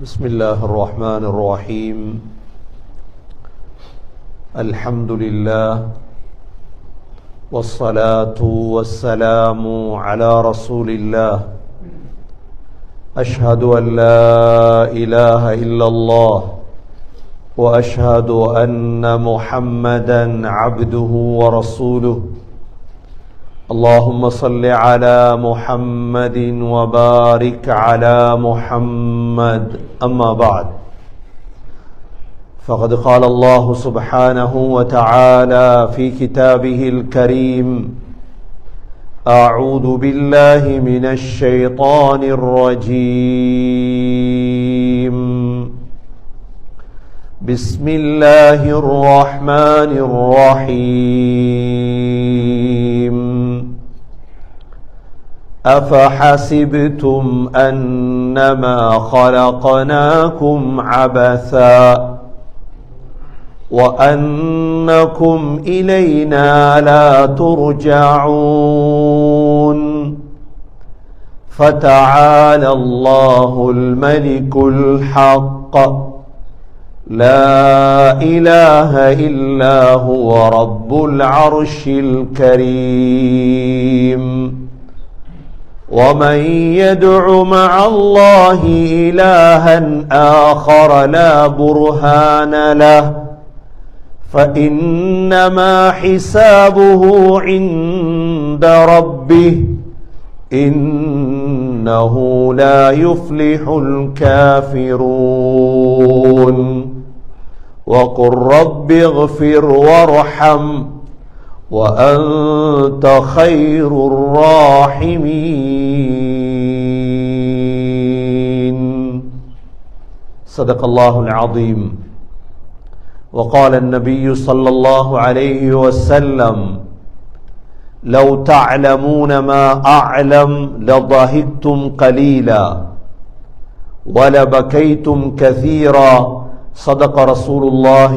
بسم الله الرحمن الرحيم. الحمد لله والصلاة والسلام على رسول الله. أشهد أن لا إله إلا الله وأشهد أن محمدا عبده ورسوله. اللهم صل على محمد وبارك على محمد. أما بعد، فقد قال الله سبحانه وتعالى في كتابه الكريم: أعوذ بالله من الشيطان الرجيم. بسم الله الرحمن الرحيم. أفحسبتم أنما خلقناكم عبثا وأنكم إلينا لا ترجعون. فتعالى الله الملك الحق، لا إله إلا هو رب العرش الكريم. ومن يدع مع الله إلها آخر لا برهان له فإنما حسابه عند ربه، إنه لا يفلح الكافرون. وقل رب اغفر وارحم وأنت خير الراحمين. صدق الله العظيم. وقال النبي صلى الله عليه وسلم: لو تعلمون ما أعلم لضحكتم قليلا ولبكيتم كثيرا. صدق رسول الله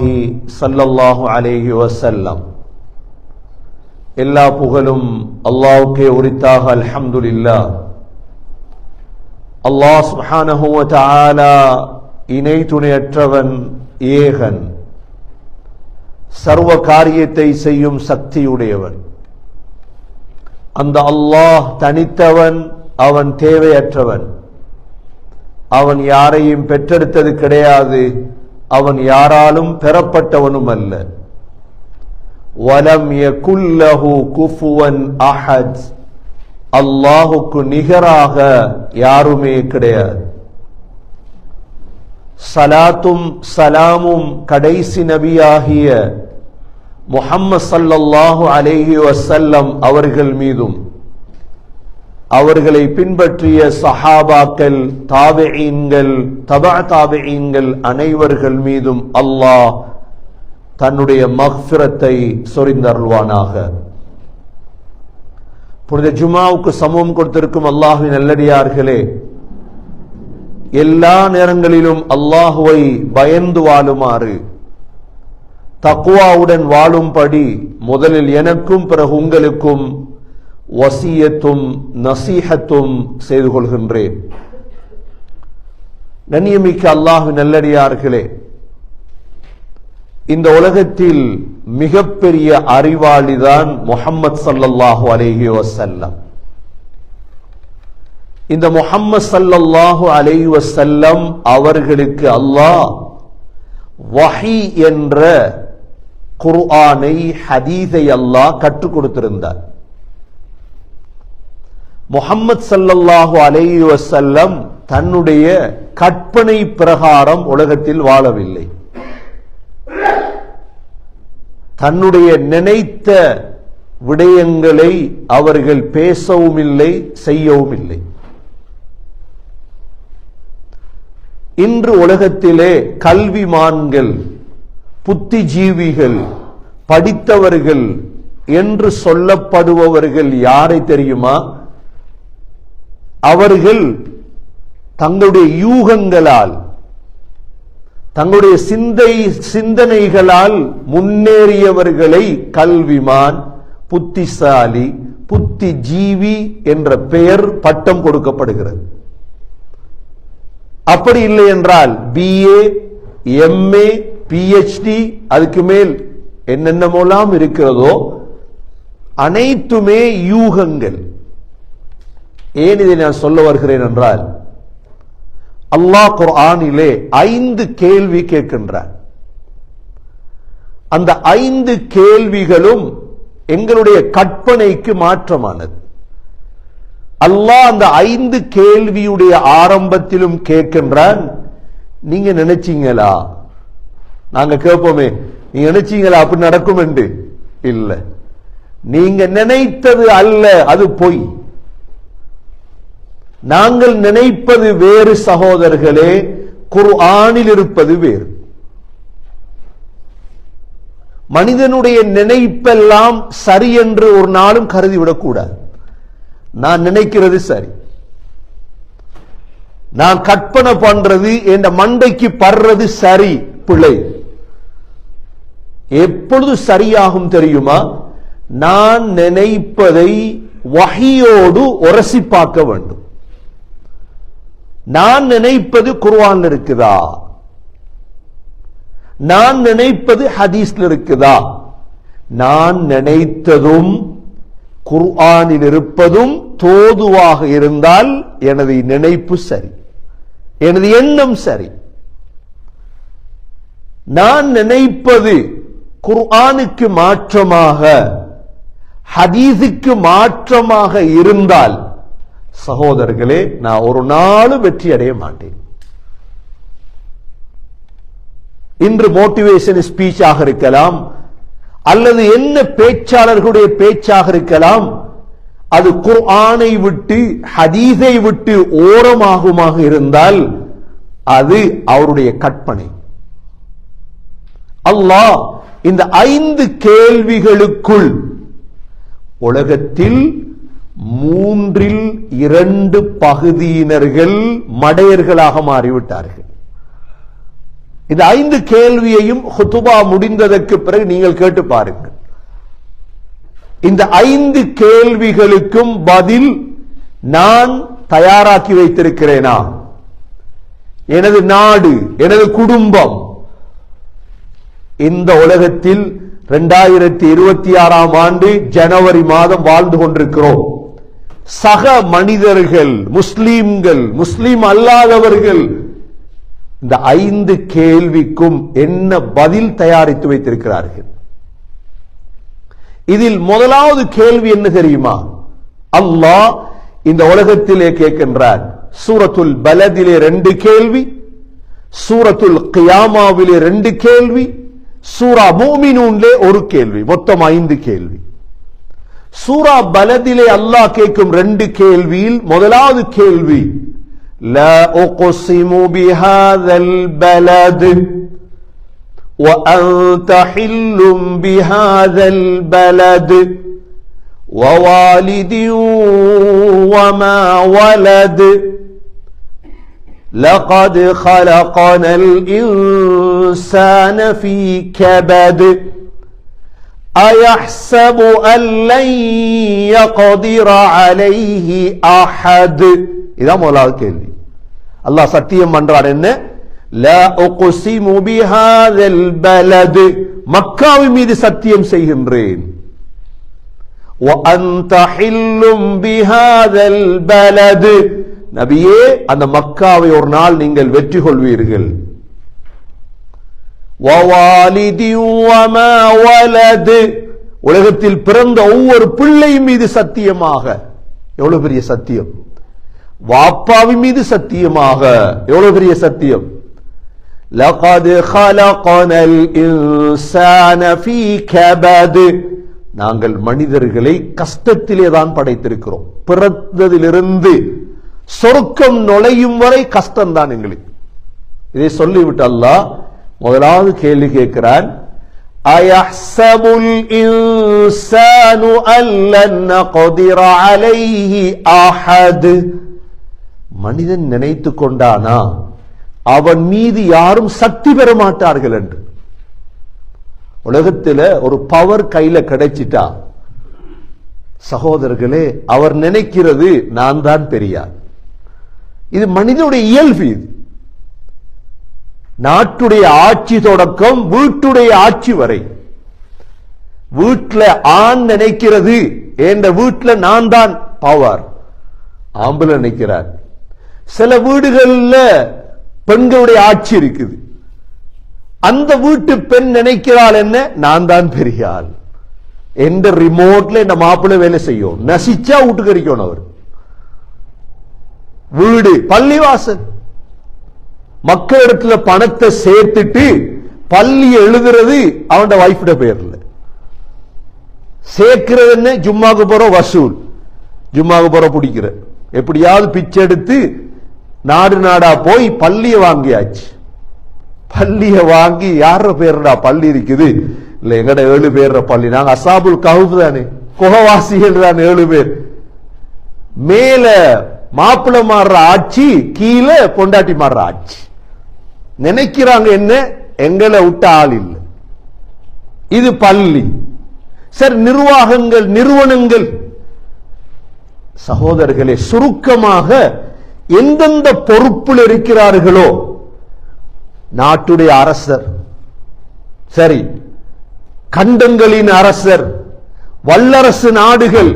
صلى الله عليه وسلم. எல்லா புகழும் அல்லாஹ்வுக்கே உரித்தாக. அல்ஹம்துலில்லாஹ். அல்லாஹ் சுப்ஹானஹு வ தஆலா இணை துணையற்றவன், ஏகன், சர்வ காரியத்தை செய்யும் சக்தியுடையவன். அந்த அல்லாஹ் தனித்தவன், அவன் தேவையற்றவன். அவன் யாரையும் பெற்றெடுத்தது கிடையாது, அவன் யாராலும் பெறப்பட்டவனும் அல்ல. வலம் யகுல் லஹு குஃபுவன் அஹத். அல்லாஹுக்கு நிகராக யாருமே கிடையாது. சலாத்தும் சலாமும் கடைசி நபியாகிய முஹம்மது ஸல்லல்லாஹு அலைஹி வஸல்லம் அவர்கள் மீதும், அவர்களை பின்பற்றிய சஹாபாக்கள், தாபிஈன்கள், தபா தாபிஈன்கள் அனைவர்கள் மீதும் அல்லாஹ் தன்னுடைய மக்ஃபிரத்தை சொரிந்தருள்வானாக. புனித ஜுமாவுக்கு சமூகம் கொடுத்திருக்கும் அல்லாஹ்வின் நல்லடியார்களே, எல்லா நேரங்களிலும் அல்லாஹுவை பயந்து வாழுமாறு, தக்வாவுடன் வாழும்படி முதலில் எனக்கும் பிறகு உங்களுக்கும் வசியத்தும் நசீஹத்தும் செய்து கொள்கின்றேன். கண்ணியமிக்க அல்லாஹ்வின் நல்லடியார்களே, இந்த உலகத்தில் மிகப்பெரிய அறிவாளிதான் முஹம்மது ஸல்லல்லாஹு அலைஹி வஸல்லம். இந்த முஹம்மது ஸல்லல்லாஹு அலைஹி வஸல்லம் அவர்களுக்கு அல்லாஹ் வஹி என்ற குர்ஆனை, ஹதீஸை அல்லாஹ் கற்றுக் கொடுத்திருந்தார். முஹம்மது ஸல்லல்லாஹு அலைஹி வஸல்லம் தன்னுடைய கற்பனை பிரகாரம் உலகத்தில் வாழவில்லை. தன்னுடைய நினைத்த விடயங்களை அவர்கள் பேசவும் இல்லை, செய்யவும் இல்லை. இன்று உலகத்திலே கல்விமான்கள், புத்திஜீவிகள், படித்தவர்கள் என்று சொல்லப்படுபவர்கள் யாரை தெரியுமா? அவர்கள் தங்களுடைய யூகங்களால், தங்களுடைய சிந்தனைகளால் முன்னேறியவர்களை கல்விமான், புத்திசாலி, புத்திஜீவி என்ற பெயர், பட்டம் கொடுக்கப்படுகிறது. அப்படி இல்லை என்றால் BA, MA, PhD, அதுக்கு மேல் என்னென்னமோலாம் இருக்கிறதோ அனைத்துமே யூகங்கள். ஏன் இதை நான் சொல்ல வருகிறேன் என்றால், அல்லாஹ் குர்ஆனிலே 5 கேள்வி கேட்கின்றார். அந்த 5 கேள்விகளும் எங்களுடைய கற்பனைக்கு மாற்றமானது. அல்லாஹ் அந்த 5 கேள்வியுடைய ஆரம்பத்திலும் கேட்கின்றான், நீங்க நினைச்சீங்களா? நாங்க கேட்போமே, நீங்க நினைச்சீங்களா அப்படி நடக்கும் என்று? இல்ல, நீங்க நினைத்தது அல்ல, அது பொய். நாங்கள் நினைப்பது வேறு சகோதரர்களே, குர்ஆனில் இருப்பது வேறு. மனிதனுடைய நினைப்பெல்லாம் சரி என்று ஒரு நாளும் கருதிவிடக் கூடாது. நான் நினைக்கிறது சரி, நான் கற்பனை பண்றது என் மண்டைக்கு படுறது சரி, பிழை. எப்பொழுது சரியாகும் தெரியுமா? நான் நினைப்பதை வஹியோடு உரசி பார்க்க வேண்டும். நான் நினைப்பது குர்ஆன்ல இருக்குதா? நான் நினைப்பது ஹதீஸ்ல இருக்குதா? நான் நினைத்ததும் குர்ஆனில் இருப்பதும் தோதுவாக இருந்தால் எனது நினைப்பு சரி, எனது எண்ணம் சரி. நான் நினைப்பது குர்ஆனுக்கு மாற்றமாக, ஹதீஸுக்கு மாற்றமாக இருந்தால் சகோதரர்களே, நான் ஒரு நாளும் வெற்றி அடைய மாட்டேன். இன்று மோட்டிவேஷன் ஸ்பீச்சாக இருக்கலாம், அல்லது என்ன பேச்சாளர்களுடைய பேச்சாக இருக்கலாம், அது குர்ஆனை விட்டு ஹதீஸை விட்டு ஓரமாகுமாக இருந்தால் அது அவருடைய கற்பனை. அல்லாஹ் இந்த 5 கேள்விகளுக்குள் உலகத்தில் 3/2 பகுதியினர்கள் மடையர்களாக மாறிவிட்டார்கள். இந்த 5 கேள்வியையும் ஹுதுபா முடிந்ததற்கு பிறகு நீங்கள் கேட்டு பாருங்கள். இந்த 5 கேள்விகளுக்கும் பதில் நான் தயாராக்கி வைத்திருக்கிறேனா? எனது நாடு, எனது குடும்பம், இந்த உலகத்தில் 2026ஆம் ஆண்டு ஜனவரி மாதம் வாழ்ந்து கொண்டிருக்கிறோம். சக மனிதர்கள், முஸ்லிம்கள், முஸ்லிம் அல்லாதவர்கள், இந்த 5 கேள்விக்கும் என்ன பதில் தயாரித்து வைத்திருக்கிறார்கள்? இதில் முதலாவது கேள்வி என்ன தெரியுமா? அல்லாஹ் இந்த உலகத்திலே கேட்கின்றார். சூரத்துல் பலதிலே 2 கேள்வி, சூரத்துல் கியாமாவிலே 2 கேள்வி, சூரா மூமினூன்லே 1 கேள்வி, மொத்தம் 5 கேள்வி. சூரா பலதிலே அல்லாஹ் கேட்கும் 2 கேள்வியில் முதலாவது கேள்வி, லா உக்ஸிமு பிஹாதல் பலத் وأنت حل بهذا البلد ووالد وما ولد لقد خلقنا الإنسان في كبد أيحسب أن لن يقدر عليه أحد. إذا مولا கேள்வி. அல்லாஹ் சத்தியம் பண்றார் என்ன? லா உக்ஸிமு பிஹாதல் பலத், மக்காவின் மீது சத்தியம் செய்கின்றேன். வ அன்த ஹில்லும் பிஹாதல் பலத், நபியே அந்த மக்காவை ஒரு நாள் நீங்கள் வெற்றி கொள்வீர்கள். வ வாலிதி வமா வலத், உலகத்தில் பிறந்த ஒவ்வொரு பிள்ளை மீது சத்தியமாக. எவ்வளவு பெரிய சத்தியம்! வாப்பாவின் மீது சத்தியமாக, எவ்வளவு பெரிய சத்தியம்! لقد خلقنا الإنسان في كبد, நாங்கள் மனிதர்களை கஷ்டத்திலே தான் படைத்திருக்கிறோம். பிறந்ததிலிருந்து சொர்க்கம் நுழையும் வரை கஷ்டம்தான் எங்களுக்கு. இதை சொல்லிவிட்டு அல்லாஹ் முதலாவது கேள்வி கேட்கிறான், அயஹ்சபுல் இன்சானு அல்லன் நக்திர அலைஹி அஹத், மனிதன் நினைத்துக் கொண்டானா அவன் மீது யாரும் சக்தி பெற மாட்டார்கள் என்று. உலகத்தில் ஒரு பவர் கையில கிடைச்சிட்டா சகோதரர்களே, அவர் நினைக்கிறது நான் தான் பெரியார். இது மனிதனுடைய இயல்பு. நாட்டுடைய ஆட்சி தொடக்கம் வீட்டுடைய ஆட்சி வரை. வீட்டுல ஆண் நினைக்கிறது என்ற வீட்டுல நான் தான் பவர், ஆம்பளை நினைக்கிறார். சில வீடுகள்ல பெண்களுடைய ஆட்சி இருக்குது. அந்த வீட்டு பெண் நினைக்கிறாள் என்ன, நான் தான் பெரிய ஆள். எந்த ரிமோட்ல இந்த மாப்பிள்ளை வேலை செய்யும், நசிச்சா வீட்டுக்கு அடிக்கணும். அவர் வீடு பள்ளிவாசல், மக்களிடத்துல பணத்தை சேர்த்துட்டு பள்ளி எழுதுறது அவன் வைஃபிட பேர்ல. சேர்க்கிறது என்ன, ஜும்மாக்கு போற வசூல், ஜும்மாக்கு போற பிடிக்கிற, எப்படியாவது பிச்சை எடுத்து நாடு நாடா போய் பள்ளிய வாங்கியாச்சு. பள்ளிய வாங்கி யார பேருடா பள்ளி இருக்குது, இல்ல எங்கட 7 பேர் பள்ளி, நாங்க அசாபுல் கஹஃப் தானே, குகவாசிகள் தான் 7 பேர். மேல மாப்பிள்ள மாறுற ஆட்சி, கீழே பொண்டாட்டி மாறுற ஆட்சி. நினைக்கிறாங்க என்ன, எங்களை விட்ட ஆள் இல்லை. இது பள்ளி. சரி, நிர்வாகங்கள், நிறுவனங்கள். சகோதரர்களே, சுருக்கமாக எந்தெந்த பொறுப்பில் இருக்கிறார்களோ, நாட்டுடைய அரசர், சரி, கண்டங்களின் அரசர், வல்லரசு நாடுகள்,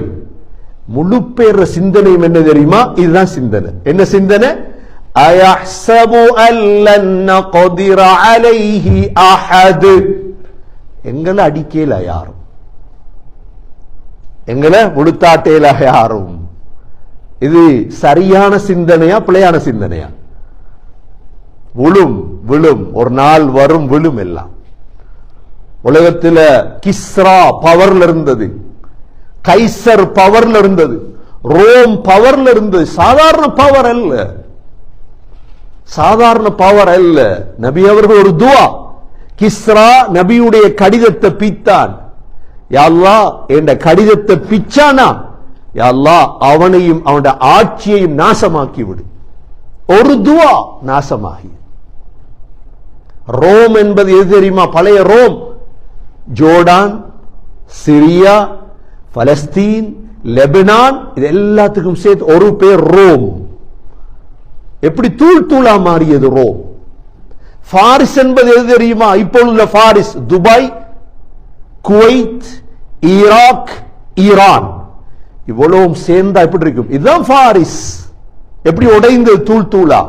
முழு பேர் சிந்தனை என்ன தெரியுமா? இதுதான் சிந்தனை. என்ன சிந்தனை? அயஹ்ஸபு அல்லன் நக்திர அலைஹி அஹத். எங்களை அடிக்கல யாரும், எங்களை முழுத்தாட்டேல யாரும். இது சரியான சிந்தனையா பிழையான சிந்தனையா? விழும் விழும், ஒரு நாள் வரும், விழும் எல்லாம். உலகத்தில் கிஸ்ரா பவர்ல இருந்தது, கைசர் பவர்ல இருந்தது, ரோம் பவர்ல இருந்தது. சாதாரண பவர் அல்ல, சாதாரண பவர் அல்ல. நபி அவர்கள் ஒரு துவா, கிஸ்ரா நபியுடைய கடிதத்தை பித்தான். யா அல்லாஹ், என்ற கடிதத்தை பிச்சானா, யா அல்லாஹ் அவனையும் அவனுடைய ஆட்சியையும் நாசமாக்கி விடு. ஒரு துவா நாசமாகி. ரோம் என்பது எது தெரியுமா? பழைய Rome, Jordan, Syria, Palestine, Lebanon, இது எல்லாத்துக்கும் சேர்த்து ஒரு பேர் ரோம். எப்படி தூள் தூளா மாறியது ரோம். பாரிஸ் என்பது எது தெரியுமா? இப்பொழுது Paris, Dubai, Kuwait, Iraq, Iran, இவ்வளவும் சேர்ந்தா எப்படி இருக்கும்? இதுதான் பாரிஸ். எப்படி உடைந்தது தூள் தூளா.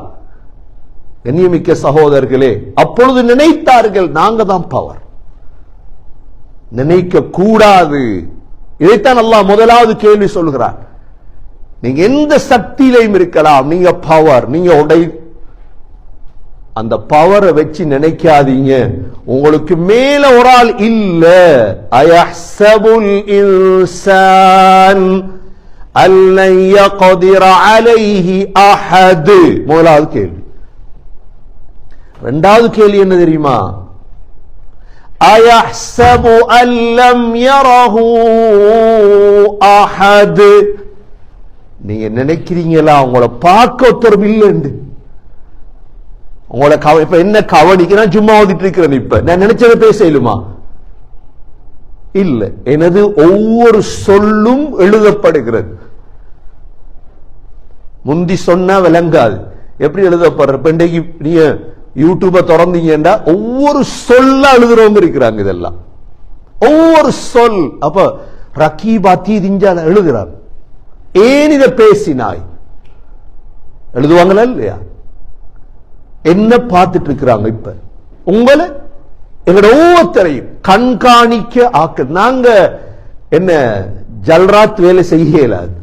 கண்ணியமிக்க சகோதரர்களே, அப்பொழுது நினைத்தார்கள் நாங்க தான் பவர். நினைக்க கூடாது. இதைத்தான் அல்லாஹ் முதலாவது கேள்வி சொல்கிறார். நீங்க எந்த சக்தியிலையும் இருக்கலாம், நீங்க பவர், நீங்க உடை. அந்த பவரை வச்சு நினைக்காதீங்க உங்களுக்கு மேல ஒரு ஆள் இல்ல. அயஹ்ஸபுல் இன்சான் அல்லன் யக்திர அலைஹி அஹத். முதலாவது கேள்வி. இரண்டாவது கேள்வி என்ன தெரியுமா? அயஹ்ஸபு அல்லம் யரஹு அஹத். நீங்க நினைக்கிறீங்களா உங்களை பார்க்க ஒருத்தர் இல்லைன்னு? உங்களை இப்ப என்ன கவனிக்க சும்மா ஓதிட்டு இருக்கிறேன், இப்ப நான் நினைச்சதை பேசலுமா? இல்ல, எனது ஒவ்வொரு சொல்லும் எழுதப்படுகிறது. முந்தி சொன்னா விளங்காது, எப்படி எழுதப்படுற? இன்றைக்கு நீங்க யூடியூப திறந்தீங்கன்னா ஒவ்வொரு சொல்ல எழுதுறவங்க இருக்கிறாங்க. இதெல்லாம் ஒவ்வொரு சொல். அப்ப ரக்கீபாத்தி திஞ்சால எழுதுறாங்க. ஏன் இதை பேசினாய் எழுதுவாங்களா இல்லையா? என்ன பார்த்துட்டு இருக்கிறாங்க? இப்ப உங்களை எங்களோட ஒவ்வொருத்தரையும் கண்காணிக்க ஆக்க. நாங்க என்ன ஜல்ராத் வேலை செய்ய இயலாது,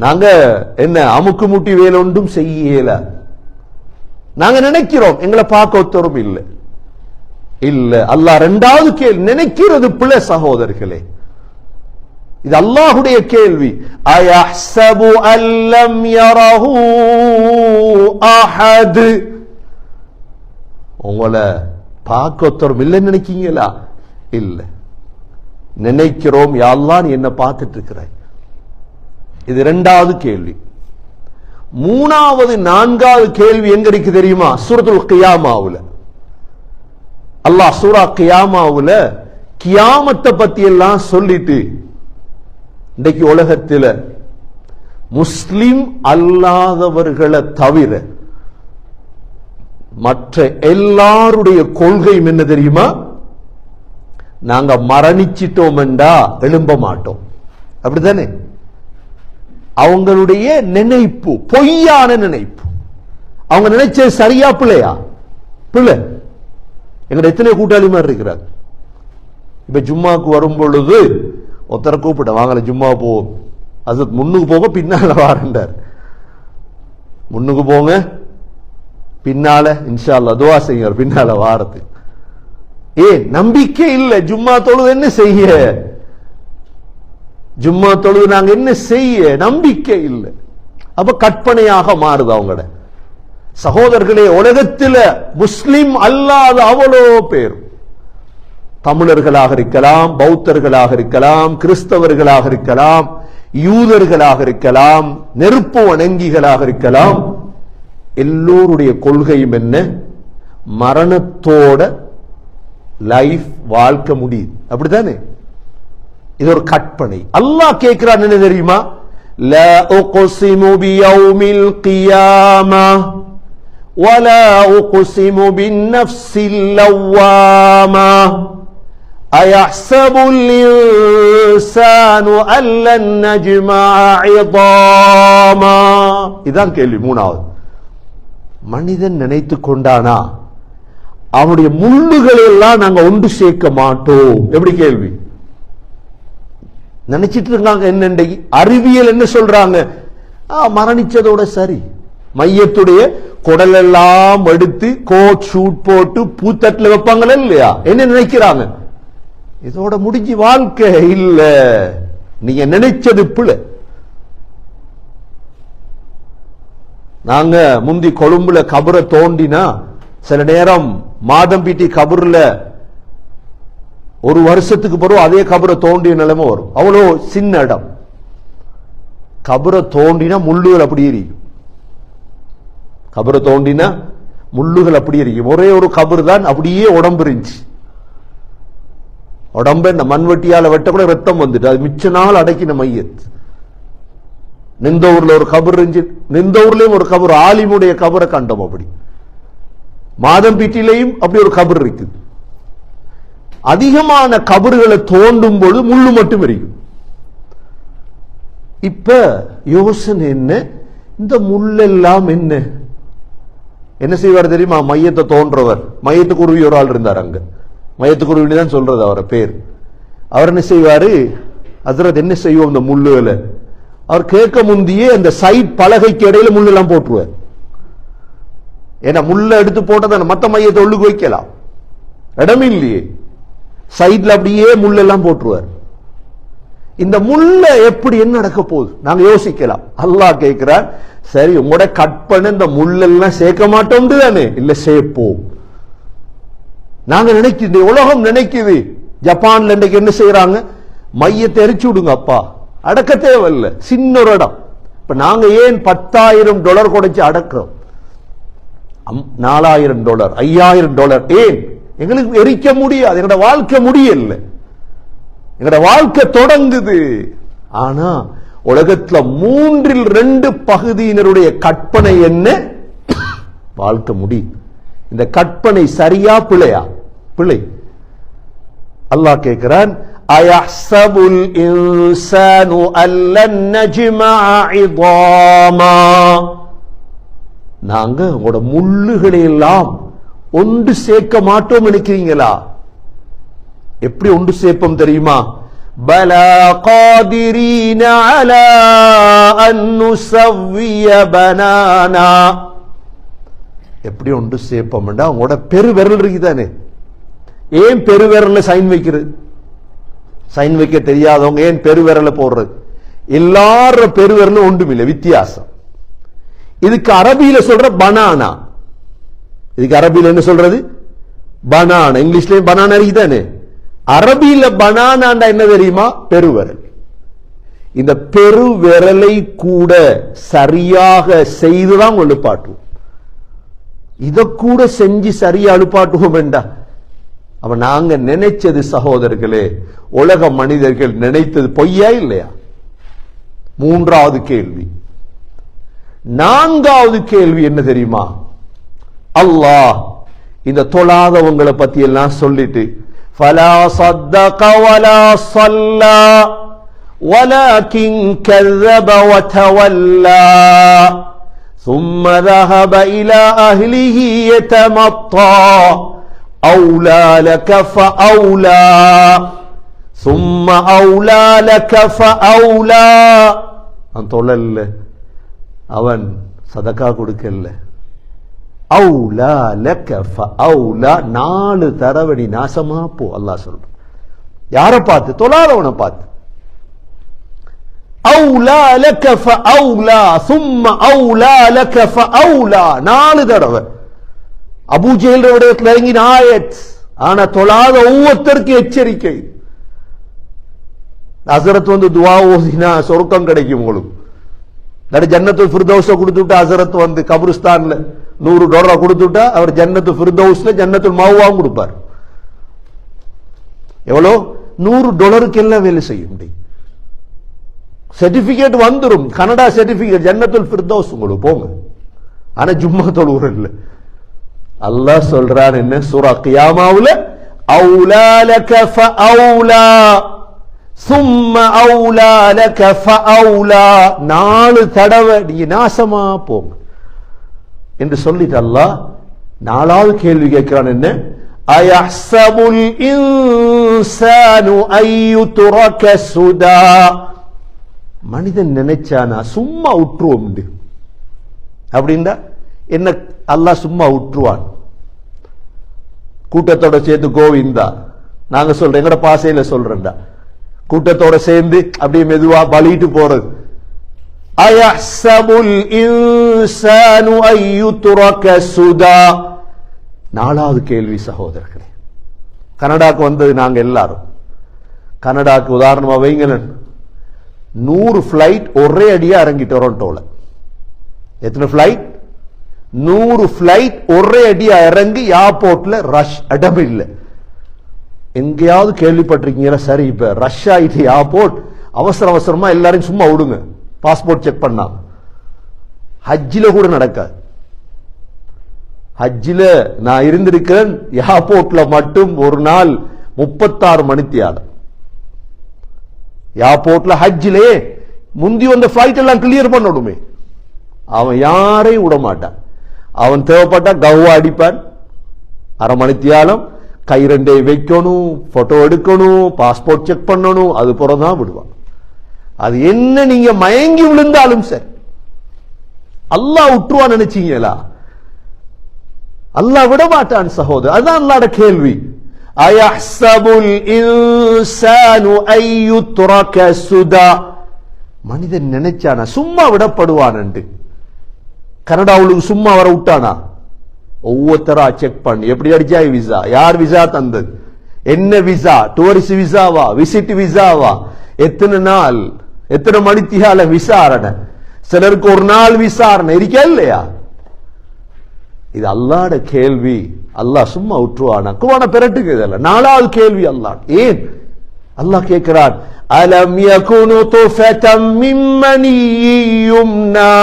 நாங்க என்ன அமுக்கு முட்டி வேலை ஒன்றும் செய்ய இயலாது. நாங்க நினைக்கிறோம் எங்களை பார்க்க ஒருத்தரும் இல்லை. இல்ல, அல்லாஹ் இரண்டாவது கேள்வி. நினைக்கிறது பிள்ளை சகோதரர்களே, இது அல்லாஹுடைய கேள்வி. அயஹ்ஸபு அல்லம் யரஹு அஹத். உங்களை பார்க்க ஒருத்தரும் இல்லைன்னு நினைக்கீங்களா? இல்ல, நினைக்கிறோம். யா அல்லாஹ் நீ என்ன பார்த்துட்டு இருக்கிறாய். இது இரண்டாவது கேள்வி. மூணாவது நான்காவது கேள்வி எங்க இருக்கு தெரியுமா? சூரத்துல் கியாமாவுல. அல்லாஹ் சூரா கியாமாவுல கியாமத்தை பத்தி எல்லாம் சொல்லிட்டு, இன்றைக்கு உலகத்தில் முஸ்லிம் அல்லாதவர்களை தவிர மற்ற எல்லாருடைய கொள்கையும் என்ன தெரியுமா? நாங்க மரணிச்சிட்டோம் என்றா எழும்ப மாட்டோம். அப்படித்தானே? அவங்களுடைய நினைப்பு பொய்யான நினைப்பு. அவங்க நினைச்சது சரியா பிள்ளையா? பிள்ளை. எங்க எத்தனை கூட்டாளி மாதிரி இருக்கிறாங்க. இப்ப ஜும்மாக்கு வரும் பொழுது ஒருத்தரை கூப்பிட்ட, வாங்கல ஜும்மா போவோம். அது முன்னுக்கு போக பின்னால வாரண்டார். முன்னுக்கு போங்க, பின்னால இன்ஷா அல்லாஹ் துஆ செய்யுங்க பின்னால வாரத்து. நம்பிக்கை இல்லை. ஜும்மா தொழுது என்ன செய்ய? ஜும்மா தொழுது நாங்க என்ன செய்ய? நம்பிக்கை இல்லை. அப்ப கற்பனையாக மாறுது அவங்களோட. சகோதரர்களே, உலகத்தில் முஸ்லிம் அல்லாத அவ்வளோ பேர், தமிழர்களாக இருக்கலாம், பௌத்தர்களாக இருக்கலாம், கிறிஸ்தவர்களாக இருக்கலாம், யூதர்களாக இருக்கலாம், நெருப்பு வணங்கிகளாக இருக்கலாம், எல்லோருடைய கொள்கையும் என்ன? மரணத்தோட லைஃப் வாழ்க்கை முடியுது. அப்படித்தானே? இது ஒரு கற்பனை. அல்லாஹ் கேட்கிறான் என்ன தெரியுமா? லா உக்ஸிமு பியௌமில் கியாமா வலா உக்ஸிமு பின்னஃப்ஸில் லவ்வாமா அயஹ்ஸபுல் இன்சானு அல்லன் நஜ்மஅ இதாமா. இதான் கேள்வி. மூணாவது, மனிதன் நினைத்துக் கொண்டானா அவனுடைய முள்ளுகளை எல்லாம் நாங்க ஒன்று சேர்க்க மாட்டோம்? எப்படி கேள்வி? நினைச்சிட்டு இருக்காங்க. என்ன அறிவியல் என்ன சொல்றாங்க? மரணிச்சதோட சரி. மையத்துடைய குடல் எல்லாம் எடுத்து கோட் ஷூட் போட்டு பூத்தட்டில் வைப்பாங்களா இல்லையா? என்ன நினைக்கிறாங்க? இதோட முடிஞ்சு வாழ்க்கை இல்ல. நீங்க நினைச்சது பிள்ளை. நாங்க முந்தி கொழும்புல கபரை தோண்டினா சில நேரம் மாதம்பீட்டி கபூர்ல ஒரு வருஷத்துக்கு பிறகு அதே கபரை தோண்டிய நிலைமை வரும். அவ்வளோ சின்ன இடம். கபரை தோண்டினா முள்ளுகள் அப்படி எரியும். கபரை தோண்டினா முள்ளுகள் அப்படி எரியும். ஒரே ஒரு கபர் தான் அப்படியே உடம்பு இருந்துச்சு. உடம்ப இந்த மண்வெட்டியால வெட்ட கூட ரத்தம் வந்துட்டு அது மிச்ச நாள் அடக்கின மையத். நிந்தூர்ல ஒரு கபர் இருந்துச்சு. நிந்தூர்லயும் ஒரு கபர், ஆலிமுடைய கபரை கண்டோம். அப்படி மாதம்பீட்டிலையும் அப்படி ஒரு கபர் இருக்குது. அதிகமான கபறுகளை தோண்டும் பொழுது முள்ளு மட்டும் இருக்கும். இப்ப யோசனை என்ன? இந்த முள்ளெல்லாம் என்ன என்ன செய்வார் தெரியுமா? மையத்தை தோன்றவர், மையத்துக்குருவி ஒரு ஆள் இருந்தார் அங்க. மையத்துக்குருவி தான் சொல்றது அவரை பேர். அவர் என்ன செய்வாரு? ஹஜ்ரத் என்ன செய்வோம் இந்த முள்ளுகளை? அவர் கேட்க முந்தியே அந்த சைட் பலகைக்கு இடையில முள்ளு எல்லாம் போட்டுருவார். ஏன்னா முள்ள எடுத்து போட்டதான மத்த மையத்தை உள்ளுக்கு வைக்கலாம், இடம் இல்லையே. சைட்ல அப்படியே முள்ளெல்லாம் போட்டுருவார். இந்த முள்ள எப்படி என்ன நடக்க போகுது நாங்க யோசிக்கலாம். அல்லாஹ் கேட்கிறார், சரி உங்களோட கற்பனை இந்த முள்ளெல்லாம் சேர்க்க மாட்டோம் தானே? இல்ல சேர்ப்போம். நாங்க நினைக்குது, உலகம் நினைக்குது. ஜப்பான்ல இன்னைக்கு என்ன செய்யறாங்க? மையத்தை எரிச்சு விடுங்க அப்பா, அடக்க தேவையில்லை, சின்ன ஒரு இடம். இப்ப நாங்க ஏன் $10,000 கொடுத்து அடக்கிறோம்? $4,000 $5,000 ஏன்? எங்களுக்கு எரிக்க முடியாது, எங்களோட வாழ்க்கை முடியல, எங்களோட வாழ்க்கை தொடங்குது. ஆனா உலகத்துல 2/3 பகுதியினருடைய கற்பனை என்ன? வாழ்க்கை முடியும். இந்த கற்பனை சரியா பிழையா? பிழை. அல்லாஹ் கேட்கிறான், அயஹ்ஸபுல் இன்சானு அல்லன் நஜ்மஅ இதாமா. நாங்க உங்களோட முள்ளுகளை எல்லாம் ஒன்று சேர்க்க மாட்டோம் நினைக்கிறீங்களா? எப்படி ஒன்று சேர்ப்போம் தெரியுமா? பலா காதிரீன அலா அன் நுஸவ்விய பனானா. எப்படி ஒன்று சேர்ப்போம்டா, உங்களோட பெருவிரல் இருக்குதானே? ஏன் பெருவிரல்ல சைன் வைக்கிறது? சைன் வைக்க தெரியாதவங்க ஏன் பெருவிரல போடுறது? எல்லார பெருவிரலும் ஒன்றுமில்லை, வித்தியாசம். இதுக்கு அரபியில சொல்ற பனானா. இதுக்கு அரபியில என்ன சொல்றது? பனானா. இங்கிலீஷ்லயும் பனானா இருக்குதானே? அரபியில பனானாண்டா என்ன தெரியுமா? பெருவிரல். இந்த பெருவிரலை கூட சரியாக செய்துதான் எழுப்பாட்டுவோம். இத கூட செஞ்சு சரியா எழுப்பாட்டுவோம் என்றா அப்ப நாங்க நினைச்சது சகோதரர்களே, உலக மனிதர்கள் நினைத்தது பொய்யா இல்லையா? 3வது கேள்வி. 4வது கேள்வி என்ன தெரியுமா? அல்லாஹ் இந்த தொழாதவங்களை பத்தி எல்லாம் சொல்லிட்டு ஃபலா ஸத்தக வலா ஸல்லா வலகின் கذب وتولى ثم ذهب إلى أهله يتمطى أولى لك فأولى ثم أولى لك فأولى அவன் தொழல்ல, அவன் சதக்கா கொடுக்கல. அவுலா லக ஃபஅவுலா 4 தடவை நீ நாசமா போ அல்லாஹ் சொல்றான். யாரை பார்த்து? தொழாதவனை பார்த்து. அவுலா லக ஃபஅவுலா ثم அவுலா லக ஃபஅவுலா 4 தடவை. அபூ ஜஹல் விடயத்தில் இறங்கின ஆயத். ஆனா தொழாத ஒவ்வொருத்தருக்கு எச்சரிக்கை. ஹஸரத் வந்து துஆ ஓதினா சொர்க்கம் கிடைக்கும் உங்களுக்கு. ஜன்னத்துல் ஃபிர்தௌஸ கொடுத்துட்டு ஹஸரத் வந்து கபரிஸ்தான்ல $100 கொடுத்துட்டா அவர் ஜன்னத்துல் ஃபிர்தௌஸ்ல ஜன்னத்துல் மஅவாவும் கொடுப்பார். எவ்வளோ? $100 எல்லாம் வேலை செய்ய முடியும். சர்டிபிகேட் வந்துடும், கனடா சர்டிபிகேட் ஜன்னத்துல் ஃபிர்தௌஸ் உங்களுக்கு போங்க. ஆனா ஜும்மா தொழுவுற இல்ல. அல்லாஹ் சொல்றான் என்ன சூரா கியாமாவுல, அவுலா லக ஃபஅவுலா ثم أولى لك فأولى 4 தடவை நீங்க நாசமா போங்க என்று சொல்லிட்டு அல்லாஹ் 4வது கேள்வி கேட்கிறான். என்ன? அயஹ்சபுல் இன்சானு அய்யுத்ரக சுதா. மனிதன் நினைச்சானா சும்மா விட்டுருவோம் அப்படின்னா என்ன? அல்லாஹ் சும்மா விட்டுருவான்? கூட்டத்தோட சேர்த்து கோவிந்தா நாங்க சொல்றோம், எங்கட பாசையில சொல்றேன்டா, கூட்டத்தோட சேர்ந்து அப்படியே மெதுவா பலிட்டு போறது. அயஹ்சபுல் இன்சானு அய்யுத்ரக சுதா. 4வது கேள்வி சகோதரர்களே, கனடாக்கு வந்தது நாங்க எல்லாரும். கனடாக்கு உதாரணமா வைங்களேன், 100 ஃபிளைட் ஒரே அடியா இறங்கி டொரண்டோல. எத்தனை ஃபிளைட்? 100 ஃபிளைட் ஒரே அடியா இறங்கி ஏர்போர்ட்ல ரஷ் இடம் இல்லை. எங்கேயாவது கேள்விப்பட்டிருக்கீங்களா? சரி, இப்ப ரஷ் ஆயிட்டு ஏர்போர்ட், அவசர அவசரமா எல்லாரையும் சும்மா விடுங்க, பாஸ்போர்ட் செக் பண்ணாம. ஹஜ்ஜில கூட நடக்காது. ஹஜ்ஜில நான் இருந்திருக்கிறேன், ஏர்போர்ட்ல மட்டும் ஒரு நாள் 36 மணித்தியாலம். ஏர்போர்ட்ல ஹஜ்ஜிலே முந்தி வந்த பிளைட் எல்லாம் கிளியர் பண்ணணுமே, அவன் யாரையும் விட மாட்டான். அவன் தேவைப்பட்டா கவ்வா அடிப்பான், அரை மணித்தியாலம் கை 2 வைக்கணும், போட்டோ எடுக்கணும், பாஸ்போர்ட் செக் பண்ணணும், அது புறதான் விடுவான். அது என்ன நீங்க மயங்கி விழுந்தாலும் சரி, அல்லாஹ் விட்டுருவான் நினைச்சீங்களா? அல்லாஹ் விட மாட்டான் சகோதரர். அதுதான் அல்லாஹ்ட கேள்வி. அயஹ்சபுல் இன்சானு அய்யுத்ரக சுதா. மனிதன் நினைச்சானா சும்மா விடப்படுவான் என்று? கனடாவுக்கு சும்மா வர விட்டானா? ஒவ்வொருத்தரா செக் பண்ணி, எப்படி அடிச்சாய் விசா, யார் விசா தந்தது, என்ன விசா, டூரிஸ்ட் விசாவா, விசிட் விசாவா, எத்தனை நாள், எத்தனை மணித்தியால விசாரணை, சிலருக்கு ஒரு நாள் விசாரணை இருக்கா இல்லையா? இது அல்லாஹ்ட கேள்வி. அல்லாஹ் சும்மா விட்டுருவானா? குவான பெரட்டுக்கு இதல்ல. 4வது கேள்வி அல்லாஹ். ஏன் அல்லாஹ் கேட்கிறான்? அலம் யகுனு துஃபதம் மின் மனிய்யின் யும்னா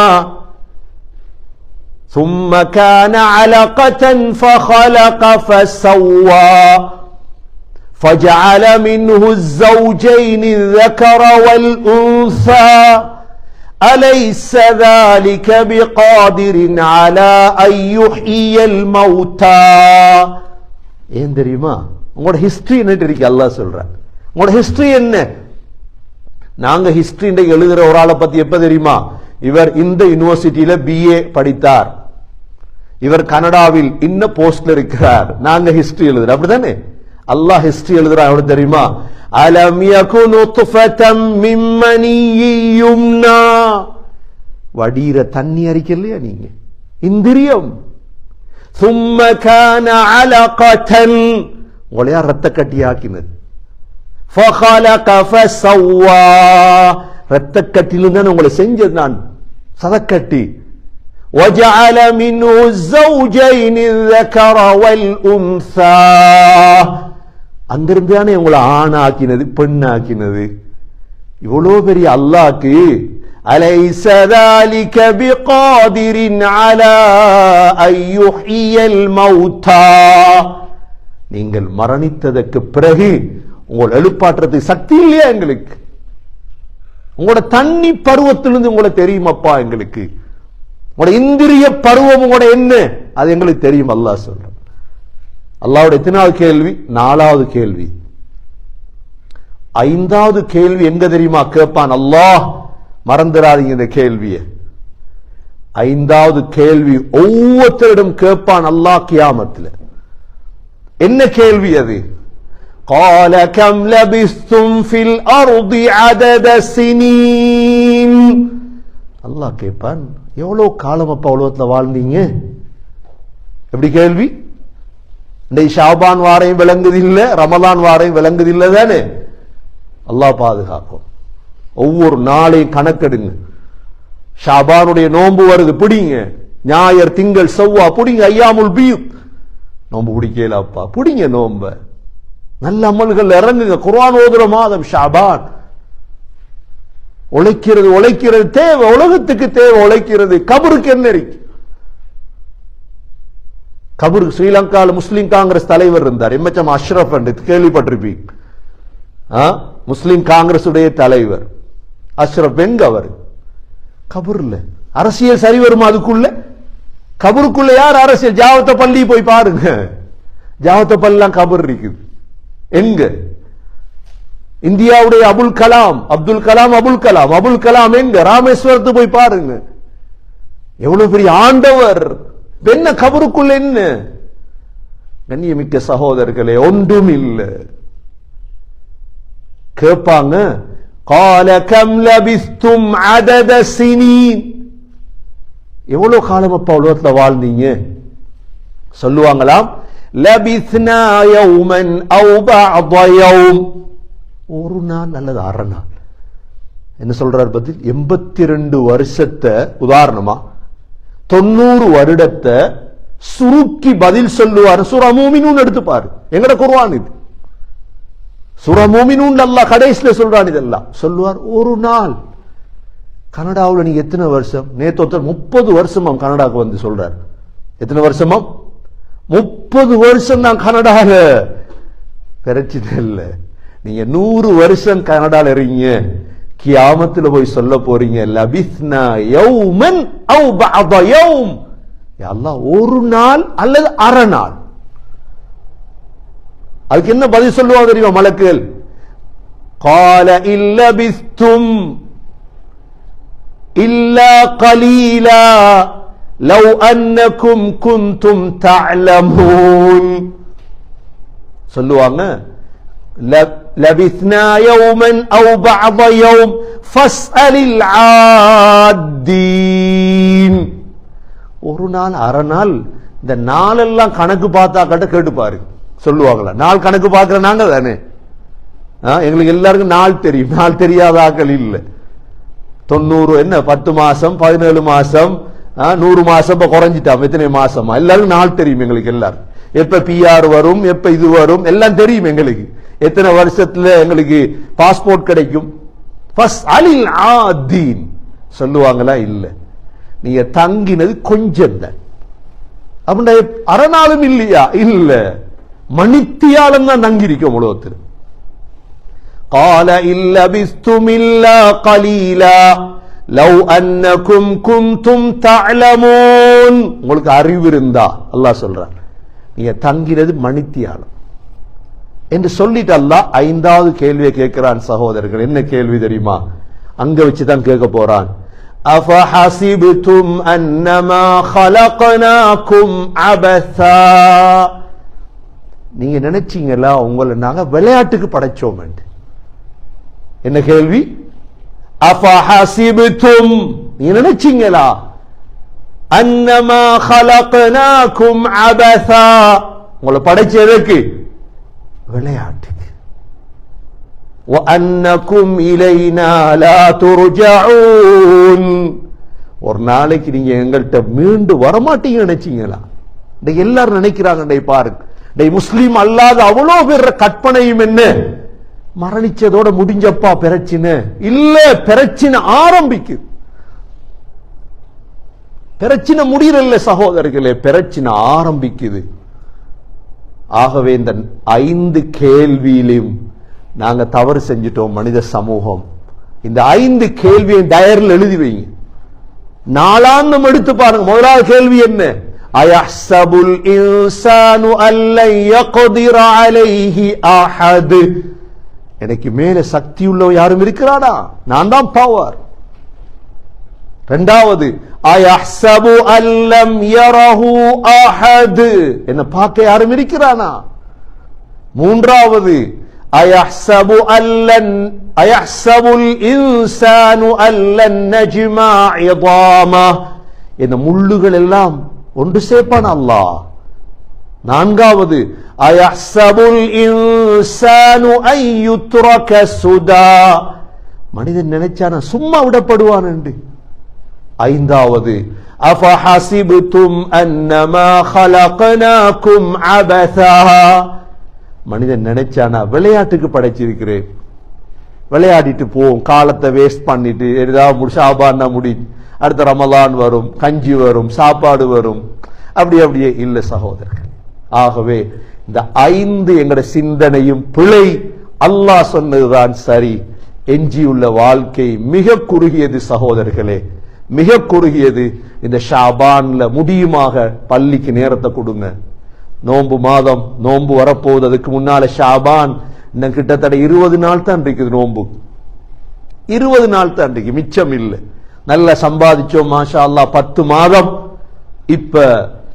ثم كان علقة فخلق فسوى فجعل منه الزوجين الذكر والأنثى أليس ذلك بقادر على أن يحيي الموتى. ஏன் தெரியுமா? உங்களோட ஹிஸ்டரி என்ன இருக்கு அல்லாஹ் சொல்றான். உங்களோட ஹிஸ்டரி என்ன? நாங்க ஹிஸ்டரி எழுதுற ஒரு ஆளை பத்தி எப்ப தெரியுமா? இவர் இந்த யூனிவர்சிட்டியில BA படித்தார், இவர் கனடாவில் இன்ன போஸ்ட்ல இருக்கிறார், நாங்க ஹிஸ்டரி எழுதுற. அப்படித்தானே அல்லாஹ் ஹிஸ்டரி எழுதுறான். எவ்வளவு தெரியுமா? அலம் யகுனு துஃபதம் மின் மனிய்யின் யும்னா. வடிர தண்ணி அறிக்கலையா நீங்க? இந்திரியம். ثم كان علقة, உங்களையா ரத்த கட்டியாக்கினது. فخلق فسوى, ரத்த கட்டிலும் தான் உங்களை செஞ்சது நான், சதக்கட்டி. وجعل منه الزوجين الذكر والأنثى, அங்கிருந்து தானே உங்களை ஆணாக்கினது பெண்ணாக்கினது. இவ்வளவு பெரிய அல்லாஹ்க்கு அலைஸ ذلك بقادر على ان يحيي الموتى, நீங்கள் மரணித்ததற்கு பிறகு உங்களை எழுப்பாற்றதுக்கு சக்தி இல்லையா எங்களுக்கு? உங்களோட தண்ணி பருவத்திலிருந்து உங்களுக்கு தெரியுமப்பா எங்களுக்கு, உங்களோட இந்திரிய பருவம் உங்களோட என்ன அது எங்களுக்கு தெரியும். அல்லாஹ் சொல்றான். அல்லாஹ்வுடைய எத்தனாவது கேள்வி? 4வது கேள்வி. 5வது கேள்வி எங்க தெரியுமா கேட்பான் அல்லாஹ்? மறந்துடாதீங்க இந்த கேள்வியை. 5வது கேள்வி ஒவ்வொருத்தரிடம் கேட்பான் அல்லாஹ் கியாமத்தில். என்ன கேள்வி அது? قال كم لبثتم في الارض عدد سنين. அல்லாஹ் கேட்பான், எவ்வளவு காலம் அப்பா உலகத்துல வாழ்ந்தீங்க? எப்படி கேள்வி? இந்த ஷாபான் வாரையும் விளங்குது இல்ல, ரமலான் வாரையும் விளங்குது இல்ல தானே? அல்லாஹ் பாதுகாக்கும். ஒவ்வொரு நாளையும் கணக்கெடுங்க. ஷாபானுடைய நோன்பு வருது, பிடிங்க. ஞாயிறு திங்கள் செவ்வா பிடிங்க. ஐயாமுல் பீத் நோன்பு பிடிக்கலப்பா, பிடிங்க நோன்ப. நல்ல அமல்கள் இறங்குங்க. குர்ஆன் ஓதுற மாதம் ஷாபான். உழைக்கிறது உழைக்கிறது தேவை, உலகத்துக்கு தேவை உழைக்கிறது. கபருக்கு என்ன இருக்கு? கபருக்கு ஸ்ரீலங்கால முஸ்லிம் காங்கிரஸ் தலைவர் இருந்தார், எம்எச்எம் அஷ்ரப் என்று கேள்விப்பட்டிருப்பீங்க. முஸ்லிம் காங்கிரஸ் உடைய தலைவர் அஷ்ரப். எங்க அவர்? கபூர்ல. அரசியல் சரி வருமா அதுக்குள்ள? கபருக்குள்ள யார் அரசியல்? ஜாவத்த பள்ளி போய் பாருங்க, ஜாவத்த பள்ளிலாம் கபர் இருக்குது. எங்க? இந்தியாவுடைய அபுல் கலாம், அப்துல் கலாம், அபுல் கலாம், அபுல் கலாம் எங்க? ராமேஸ்வரத்து போய் பாருங்க. எவ்வளவு பெரிய ஆண்டவர். என்ன கபருக்குள்ள என்ன? கண்ணியமிக்க சகோதரர்களே, ஒன்றும் இல்லை. கேட்பாங்க, قال كم لبثتم عدد سنين. எவ்வளவு காலம் அப்பா உலகத்துல வாழ்ந்தீங்க? சொல்லுவாங்களாம், لبثنا يوما او بعض يوم. ஒரு நாள் அல்லது அரை நாள். என்ன சொல்றார் பதில்? 82 வருஷத்தை உதாரணமா 90 வருடத்தை சுருக்கி பதில் சொல்லுவார். சூரா மூமினூன் எடுத்து பாரு, எங்கட குர்ஆன் இது. சூரா மூமினூன் அல்லாஹ் கடைசில சொல்றான். இதெல்லாம் சொல்லுவார் ஒரு நாள். கனடாவில் நீங்க எத்தனை வருஷம்? நேத்து ஒருத்தர் 30 வருஷமாம் கனடாவுக்கு வந்து சொல்றார். எத்தனை வருஷமாம்? 30 வருஷம் தான் கனடால. பிரச்சனை இல்லை, நீங்க 100 வருஷம் கனடால இருக்கீங்க. கியாமத்துல போய் சொல்ல போறீங்க, லபிஸ்னா யௌமன் அவ் பஅத யௌம். யா அல்லாஹ், ஒரு நாள் அல்லது அரை நாள். அதுக்கு என்ன பதில் சொல்லுவாங்க தெரியுமா மலக்குகள்? قال إن لبثتم إلا قليلا لو أنكم كنتم تعلمون. சொல்லுவாங்க, لبثنا يوما أو بعض يوم فاسأل العادين. ஒரு நாள் அரை நாள். இந்த நாளெல்லாம் கணக்கு பார்த்தா கட்ட கேட்டு பாரு. சொல்லுவாங்களா? நாள் கணக்கு பார்க்கிற நாங்க தானே. எங்களுக்கு எல்லாருக்கும் நாள் தெரியும், நாள் தெரியாத ஆக்கள் இல்லை. 90 என்ன 10 மாசம் 17 மாசம் 100 மாசம் இப்ப குறைஞ்சிட்டாம எத்தனை மாசமா? எல்லாருக்கும் நாள் தெரியும் எங்களுக்கு. எல்லாரும் எப்ப பிஆர் வரும், எப்ப இது வரும் எல்லாம் தெரியும் எங்களுக்கு. எத்தனை வருஷத்துல எங்களுக்கு பாஸ்போர்ட் கிடைக்கும். சொல்லுவாங்களா? இல்ல, நீங்க தங்கினது கொஞ்சம் தான். அப்படின்னா அரை நாளும் இல்லையா? இல்ல, மணித்தியாலம் தான் தங்கியிருக்கும் உலகத்தில். قال إن لبثتم إلا قليلا لو أنكم كنتم تعلمون. உங்களுக்கு அறிவு இருந்தா அல்லாஹ் சொல்றார், நீங்க தங்கினது மணித்தியாலம் என்று சொல்லிட்டு அல்லாஹ் 5வது கேள்வியை கேட்கிறான். சகோதரர்கள், என்ன கேள்வி தெரியுமா? அங்க வச்சுதான் கேட்க போறான். أفحسبتم أنما خلقناكم عبثا. நீங்க நினைச்சீங்களா உங்களை நாங்க விளையாட்டுக்கு படைச்சோம்? என்ன கேள்வி? அஃபஹஸிப்தும், நீங்க நினைச்சீங்களா? அன்னமா خلقناكم عبثا, உங்களை படைச்சதுக்கு விளையாட்டுக்கு. وأنكم إلينا لا ترجعون. ஒரு நாளைக்கு நீங்க எங்கள்கிட்ட மீண்டு வரமாட்டீங்க நினைச்சீங்களா? எல்லாரும் நினைக்கிறாங்க. பாருங்க, முஸ்லீம் அல்லாத அவ்வளோ பேர் கற்பனையும் என்ன, மரணிச்சதோட முடிஞ்சப்பா பிரச்சனை இல்ல, பிரச்சனை ஆரம்பிக்குது. பிரச்சனை முடியல சகோதரர்களே, பிரச்சனை ஆரம்பிக்குது. ஆகவே இந்த 5 கேள்வியிலும் நாங்க தவறு செஞ்சிட்டோம் மனித சமூகம். இந்த 5 கேள்வியை டயரில் எழுதி வைங்க. 4ஆம் எடுத்து பாருங்க. முதலாவது கேள்வி என்ன? அயஹ்சபுல் இன்சானு அல்லன் யக்திர அலைஹி அஹத். எனக்கு மேல சக்தி உள்ள யாரும் இருக்கிறானா? நான் தான் பவர். இரண்டாவது, அயஹ்சபு அல்லம் யரஹு அஹத். என்ன பார்க்க யாரும் இருக்கிறானா? மூன்றாவது, அயஹ்சபு அயஹ்சபுல் இன்சானு அல்லன் நஜ்மா இதாமா. என்ன முள்ளுகள் எல்லாம் ஒன்று சேர்ப்பான் அல்லாஹ். நான்காவது, அயஹ்சபுல் இன்சானு அய்யுத்ரக சுதா. மனிதன் நினைச்சானா சும்மா விடப்படுவான் என்று. ஐந்தாவது, அஃபஹஸிப்தும் அன்னமா ஹலக்னாகும் அபஸா. மனிதன் நினைச்சானா விளையாட்டுக்கு படைச்சிருக்கிறேன், விளையாடிட்டு போவோம், காலத்தை வேஸ்ட் பண்ணிட்டு ஏதாவது ஷாபான்னா முடி, அடுத்த ரமலான் வரும், கஞ்சி வரும், சாப்பாடு வரும், அப்படியே இல்லை சகோதரர்கள். ஆகவே இந்த 5 எங்கட சிந்தனையும் பிழை. அல்லாஹ் சொன்னதுதான் சரி. எஞ்சியுள்ள வாழ்க்கை மிக குறுகியது சகோதரர்களே, மிக குறுகியது. இந்த ஷாபான்ல முடியுமாக பள்ளிக்கு நேரத்தை கொடுங்க. நோன்பு மாதம், நோன்பு வரப்போகுது. அதுக்கு முன்னால ஷாபான் இன்னும் கிட்டத்தட்ட 20 நாள் தான் இருக்குது. நோன்பு 20 நாள் தான் இருக்கு, மிச்சம் இல்லை. நல்ல சம்பாதிச்சோம் மாஷா அல்லாஹ் 10 மாதம். இப்ப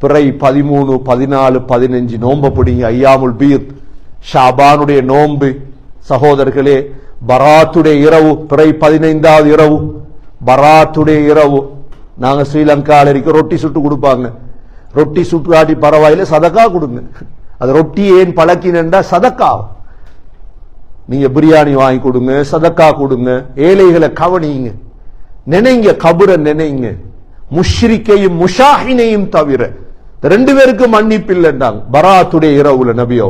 பிறை 13, 14, 15 நோன்பு பிடிங்க. ஐயாமுல் பீத், ஷாபானுடைய நோன்பு சகோதரர்களே. பராத்துடைய இரவு, பிறை 15வது இரவு, பராத்துடைய இரவு. நாங்க ஸ்ரீலங்கால இருக்க ரொட்டி சுட்டு கொடுப்பாங்க. ரொட்டி சுட்டு காட்டி பரவாயில்ல, சதக்கா கொடுங்க. அது ரொட்டி ஏன் பழக்கினண்டா சதக்கா. நீங்க பிரியாணி வாங்கி கொடுங்க, சதக்கா கொடுங்க, ஏழைகளை கவனிங்க, நினைங்க, கபுர நினைங்க. முஷ்ரிக்கையும் முஷாஹினையும் தவிர 2 பேருக்கு மன்னிப்பு இல்லைன்றாங்க பராத்துடைய இரவுல நபியோ.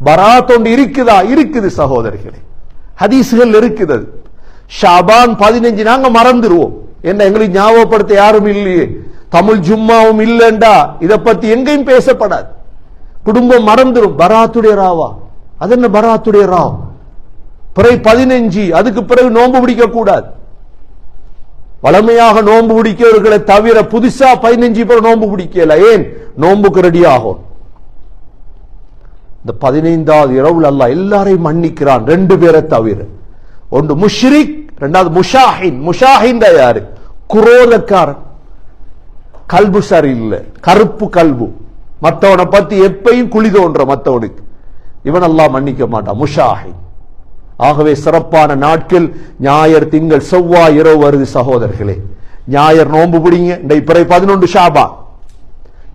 பராத் ஒன்று இருக்குதா? இருக்குது சகோதரிகளே, ஹதீஸ்கள் இருக்குது. ஷாபான் 15 நாங்க மறந்துடுவோம். என்ன எங்களுக்கு ஞாபகப்படுத்த யாரும் இல்லையே, தமிழ் ஜும்மாவும் இல்லைண்டா இதை பத்தி எங்கேயும் பேசப்படாது. குடும்பம் மறந்துடும். பராத்துடைய ராவா? அது என்ன பராத்துடைய ராவ்? பிறை 15, அதுக்கு பிறகு நோன்பு பிடிக்க கூடாது. வளமையாக நோன்பு பிடிக்கிறவர்களை தவிர புதுசா 15 பேர் நோன்பு பிடிக்கல. ஏன்? நோன்புக்கு ரெடி ஆகும். இந்த 15வது இரவுல அல்லாஹ் எல்லாரையும் மன்னிக்கிறான், 2 பேரை தவிர. ஒன்று முஷ்ரிக், இரண்டாவது முஷாஹின். முஷாஹின் யாரு? குரோதக்காரன், கல்பு சரியில்லை, கருப்பு கல்பு, மற்றவனை பத்தி எப்பையும் குழி தோன்ற மற்றவனுக்கு, இவன் அல்லாஹ் மன்னிக்க மாட்டான், முஷாஹின். ஆகவே சிறப்பான நாட்கள் ஞாயிறு, திங்கள், செவ்வாய் இரவு வருது சகோதரர்களே. ஞாயிறு நோன்பு பிடிங்க. பிறை 11 ஷாபான்.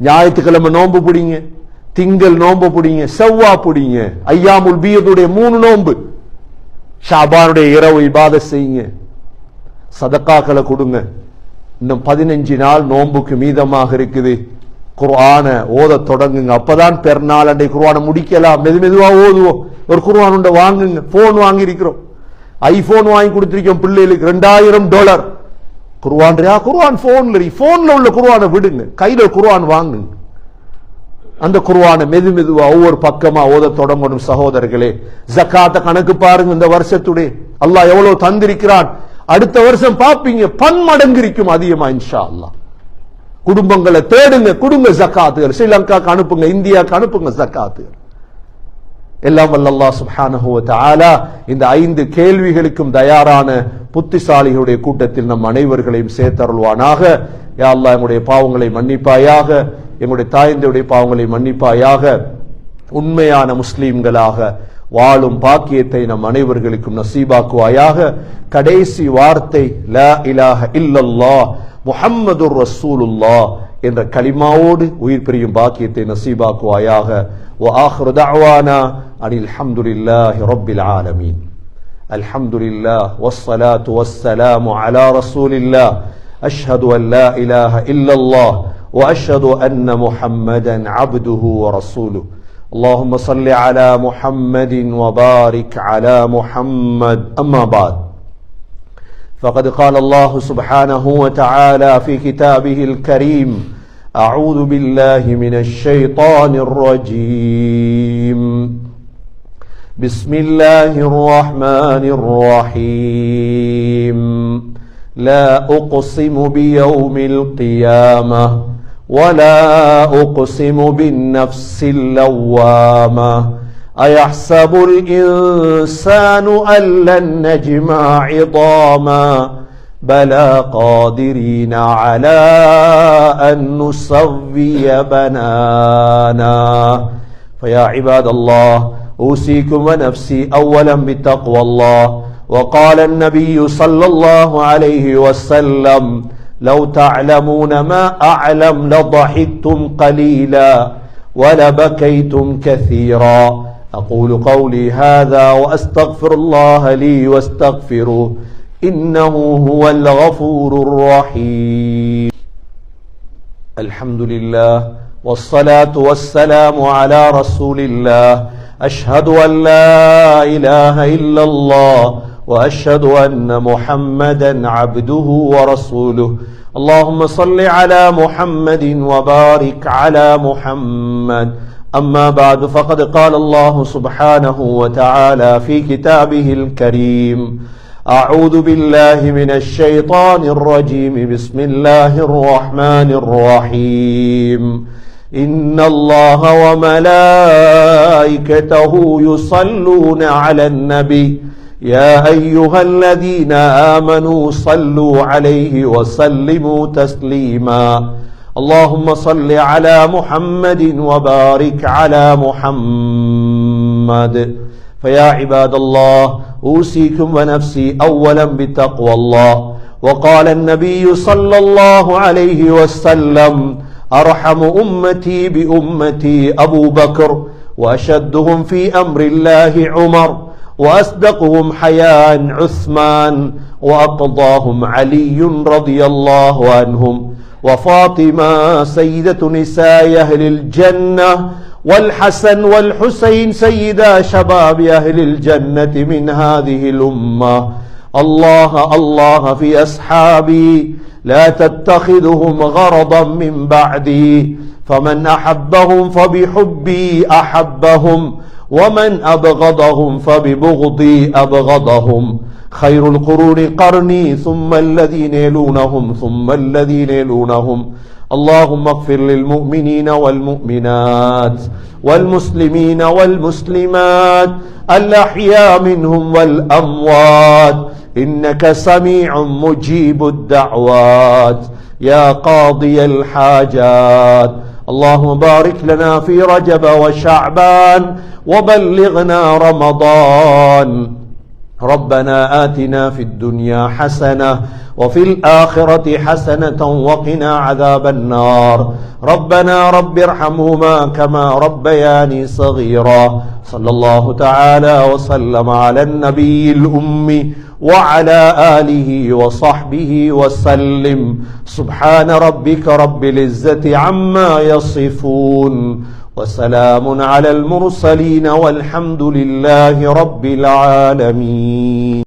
ஞாயிற்றுக்கிழமை நோன்பு பிடிங்க, திங்கள் நோன்பு பிடிங்க, செவ்வாய் பிடிங்க. ஐயாமுல் பீதுடைய 3 நோன்பு. ஷாபானுடைய இரவு இபாதத் செய்யுங்க, சதக்காக்களை கொடுங்க. இன்னும் 15 நாள் நோன்புக்கு மீதமாக இருக்குது. குர்ஆன ஓத தொடங்குங்க. அப்பதான் பெருநாள் அண்டை குர்ஆனை முடிக்கலாம். மெதுவா ஓதுவோம். ஒரு குர்ஆன் உண்ட வாங்குங்க. போன் வாங்கி இருக்கிறோம், ஐபோன் வாங்கி கொடுத்திருக்கோம் பிள்ளைகளுக்கு $2000. குர்ஆன் குர்ஆன் போன்ல உள்ள குர்ஆனை விடுங்க, கையில குர்ஆன் வாங்குங்க. அந்த குர்ஆனை மெதுவா ஒவ்வொரு பக்கமா ஓத தொடங்கணும் சகோதரர்களே. ஜகாத்த கணக்கு பாருங்க, இந்த வருஷத்துடைய அல்லாஹ் எவ்வளவு தந்திருக்கிறான். அடுத்த வருஷம் பாப்பீங்க, பன்மடங்கு இருக்கும் அதிகமா இன்ஷா அல்லாஹ். குடும்பங்களை தேடுங்க, கொடுங்க ஜகாத்துகள். ஸ்ரீலங்காக்கு அனுப்புங்க, இந்தியாவுக்கு அனுப்புங்க ஜகாத்துகள். எல்லாம் வல்ல அல்லாஹ் சுப்ஹானஹு வ தஆலா இந்த 5 கேள்விகளுக்கும் தயாரான புத்திசாலிகளுடைய கூட்டத்தில் நம் அனைவர்களையும் சேர்த்தருள்வானாக. யா அல்லாஹ், எங்களுடைய பாவங்களை மன்னிப்பாயாக, எங்களுடைய தாய்ந்தருடைய பாவங்களை மன்னிப்பாயாக. உண்மையான முஸ்லீம்களாக வாழும் பாக்கியத்தை நம் அனைவர்களுக்கும் நசீபாக்குவாயாக. கடைசி வார்த்தை லா இலாஹ இல்லல்லாஹ் முஹம்மதுர் ரசூலுல்லாஹ் என்ற கலிமாவோடு உயிர் பிரியும் பாக்கியத்தை நசீபாக்குவாயாக. வ ஆகிரு தஅவானா அனில் ஹம்துலில்லாஹி ரப்பில் ஆலமீன். அல்ஹம்துலில்லாஹ் வஸ்ஸலாத்து வஸ்ஸலாமு அலா ரசூலில்லாஹ். அஷ்ஹது அன் லா இலாஹ இல்லல்லாஹ் வ அஷ்ஹது அன்ன முஹம்மதன் அப்துஹு வ ரசூலுஹு. اللهم صل على محمد وبارك على محمد. أما بعد، فقد قال الله سبحانه وتعالى في كتابه الكريم: أعوذ بالله من الشيطان الرجيم. بسم الله الرحمن الرحيم. لا أقسم بيوم القيامة ولا أقسم بالنفس اللوامة أيحسب الإنسان أن لن نجمع عظاما بلى قادرين على أن نسوي بنانا. فيا عباد الله، أوصيكم ونفسي أولا بتقوى الله. وقال النبي صلى الله عليه وسلم: لو تعلمون ما أعلم لضحكتم قليلا ولبكيتم كثيرا. أقول قولي هذا وأستغفر الله لي واستغفروه إنه هو الغفور الرحيم. الحمد لله والصلاة والسلام على رسول الله. أشهد أن لا إله إلا الله وأشهد أن محمدا عبده ورسوله. اللهم صل على محمد وبارك على محمد. أما بعد، فقد قال الله سبحانه وتعالى في كتابه الكريم: أعوذ بالله من الشيطان الرجيم. بسم الله الرحمن الرحيم. إن الله وملائكته يصلون على النبي يا أيها الذين آمنوا صلوا عليه وسلموا تسليما. اللهم صل على محمد وبارك على محمد. فيا عباد الله، أوصيكم ونفسي أولا بتقوى الله. وقال النبي صلى الله عليه وسلم: أرحم أمتي بأمتي أبو بكر، وأشدهم في أمر الله عمر، وأصدقهم حياء عثمان، وأقضاهم علي رضي الله عنهم، وفاطمة سيدة نساء أهل الجنة، والحسن والحسين سيدا شباب أهل الجنة من هذه الأمة. الله الله في أصحابي، لا تتخذهم غرضا من بعدي، فمن أحبهم فبحبي أحبهم، ومن أبغضهم فببغضي أبغضهم. خير القرون قرني، ثم الذين يلونهم ثم الذين يلونهم. اللهم اغفر للمؤمنين والمؤمنات والمسلمين والمسلمات الأحياء منهم والأموات، إنك سميع مجيب الدعوات يا قاضي الحاجات. اللهم بارك لنا في رجب وشعبان وبلغنا رمضان. ربنا آتنا في الدنيا حسنة وفي الآخرة حسنة وقنا عذاب النار. ربنا رب ارحمهما كما ربياني صغيرا. صلى الله تعالى وسلم على النبي الأمي وعلى آله وصحبه وسلم. سبحان ربك رب العزة عما يصفون، وسلام على المرسلين، والحمد لله رب العالمين.